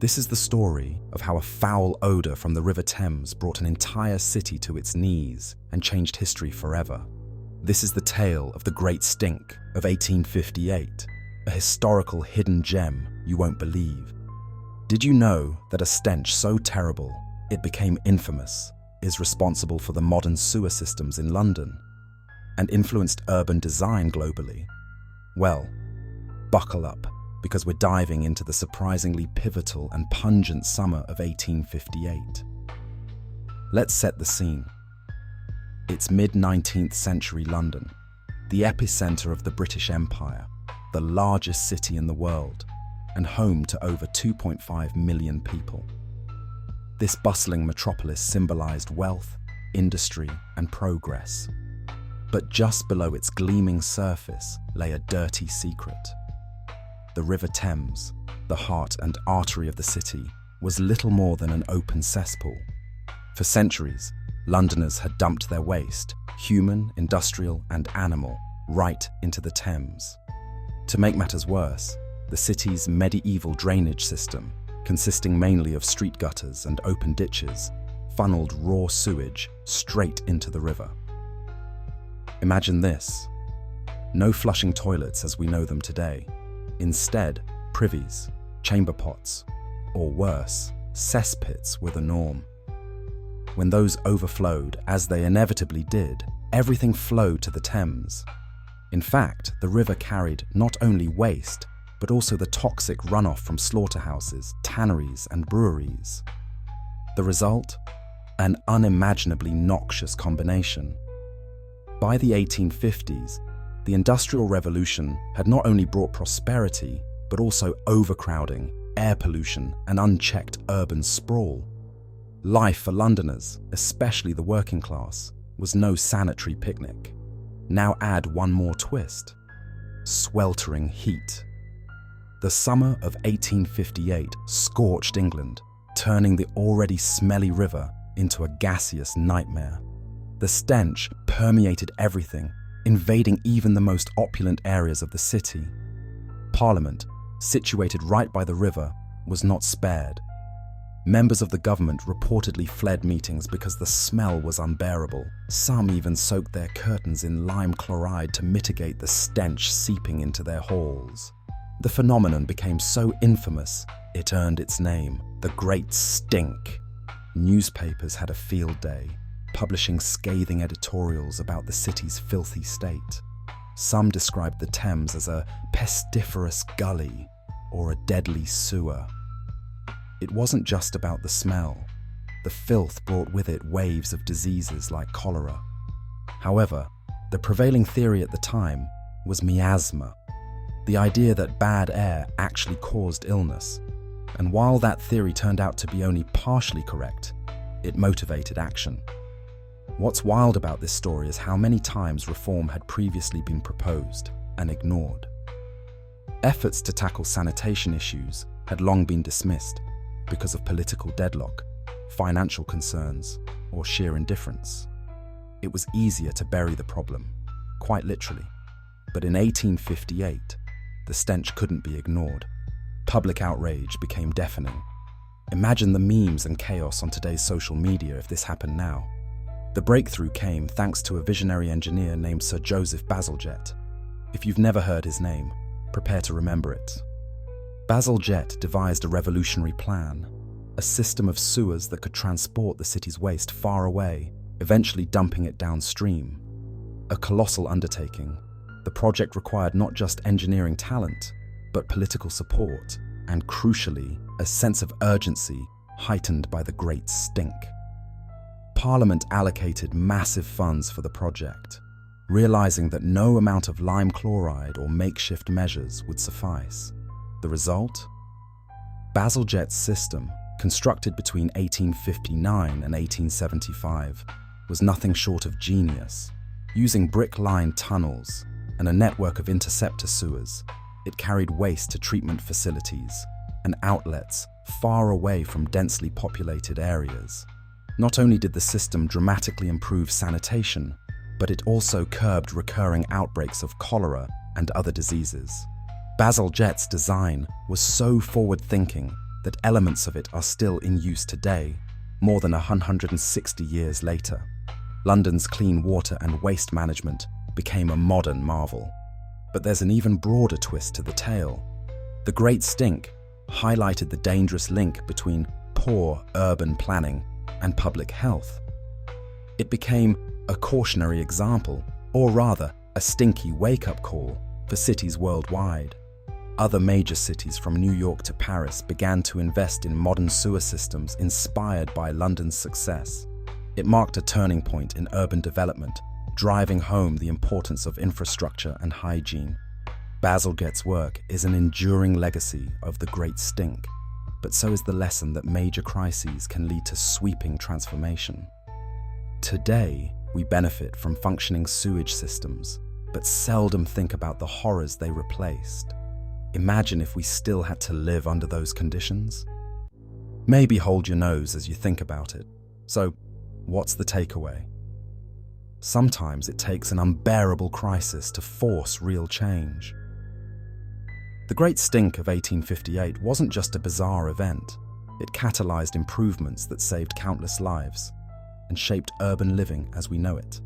This is the story of how a foul odor from the River Thames brought an entire city to its knees and changed history forever. This is the tale of the Great Stink of 1858, a historical hidden gem you won't believe. Did you know that a stench so terrible it became infamous is responsible for the modern sewer systems in London and influenced urban design globally? Well, buckle up, because we're diving into the surprisingly pivotal and pungent summer of 1858. Let's set the scene. It's mid-19th century London, the epicenter of the British Empire, the largest city in the world, and home to over 2.5 million people. This bustling metropolis symbolized wealth, industry, and progress. But just below its gleaming surface lay a dirty secret. The River Thames, the heart and artery of the city, was little more than an open cesspool. For centuries, Londoners had dumped their waste, human, industrial, and animal, right into the Thames. To make matters worse, the city's medieval drainage system, consisting mainly of street gutters and open ditches, funneled raw sewage straight into the river. Imagine this: no flushing toilets as we know them today. Instead, privies, chamber pots, or worse, cesspits were the norm. When those overflowed, as they inevitably did, everything flowed to the Thames. In fact, the river carried not only waste, but also the toxic runoff from slaughterhouses, tanneries, and breweries. The result? An unimaginably noxious combination. By the 1850s, the Industrial Revolution had not only brought prosperity, but also overcrowding, air pollution, and unchecked urban sprawl. Life for Londoners, especially the working class, was no sanitary picnic. Now add one more twist: sweltering heat. The summer of 1858 scorched England, turning the already smelly river into a gaseous nightmare. The stench permeated everything, invading even the most opulent areas of the city. Parliament, situated right by the river, was not spared. Members of the government reportedly fled meetings because the smell was unbearable. Some even soaked their curtains in lime chloride to mitigate the stench seeping into their halls. The phenomenon became so infamous, it earned its name, the Great Stink. Newspapers had a field day, publishing scathing editorials about the city's filthy state. Some described the Thames as a pestiferous gully or a deadly sewer. It wasn't just about the smell. The filth brought with it waves of diseases like cholera. However, the prevailing theory at the time was miasma, the idea that bad air actually caused illness. And while that theory turned out to be only partially correct, it motivated action. What's wild about this story is how many times reform had previously been proposed and ignored. Efforts to tackle sanitation issues had long been dismissed because of political deadlock, financial concerns, or sheer indifference. It was easier to bury the problem, quite literally. But in 1858, the stench couldn't be ignored. Public outrage became deafening. Imagine the memes and chaos on today's social media if this happened now. The breakthrough came thanks to a visionary engineer named Sir Joseph Bazalgette. If you've never heard his name, prepare to remember it. Bazalgette devised a revolutionary plan, a system of sewers that could transport the city's waste far away, eventually dumping it downstream. A colossal undertaking, the project required not just engineering talent, but political support, and crucially, a sense of urgency heightened by the Great Stink. Parliament allocated massive funds for the project, realizing that no amount of lime chloride or makeshift measures would suffice. The result? Bazalgette's system, constructed between 1859 and 1875, was nothing short of genius. Using brick-lined tunnels and a network of interceptor sewers, it carried waste to treatment facilities and outlets far away from densely populated areas. Not only did the system dramatically improve sanitation, but it also curbed recurring outbreaks of cholera and other diseases. Bazalgette's design was so forward-thinking that elements of it are still in use today, more than 160 years later. London's clean water and waste management became a modern marvel. But there's an even broader twist to the tale. The Great Stink highlighted the dangerous link between poor urban planning and public health. It became a cautionary example, or rather, a stinky wake-up call for cities worldwide. Other major cities from New York to Paris began to invest in modern sewer systems inspired by London's success. It marked a turning point in urban development, driving home the importance of infrastructure and hygiene. Bazalgette's work is an enduring legacy of the Great Stink, but so is the lesson that major crises can lead to sweeping transformation. Today, we benefit from functioning sewage systems, but seldom think about the horrors they replaced. Imagine if we still had to live under those conditions. Maybe hold your nose as you think about it. So, what's the takeaway? Sometimes it takes an unbearable crisis to force real change. The Great Stink of 1858 wasn't just a bizarre event. It catalyzed improvements that saved countless lives and shaped urban living as we know it.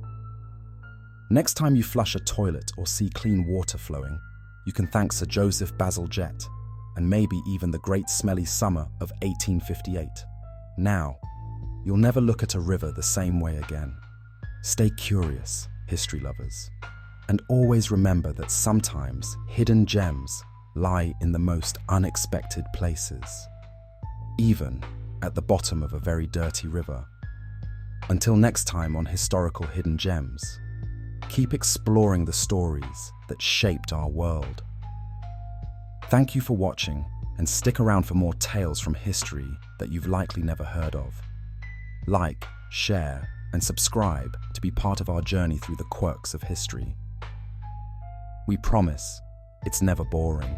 Next time you flush a toilet or see clean water flowing, you can thank Sir Joseph Bazalgette and maybe even the Great Smelly Summer of 1858. Now, you'll never look at a river the same way again. Stay curious, history lovers, and always remember that sometimes hidden gems lie in the most unexpected places, even at the bottom of a very dirty river. Until next time on Historical Hidden Gems, keep exploring the stories that shaped our world. Thank you for watching, and stick around for more tales from history that you've likely never heard of. Like, share, and subscribe to be part of our journey through the quirks of history. We promise it's never boring.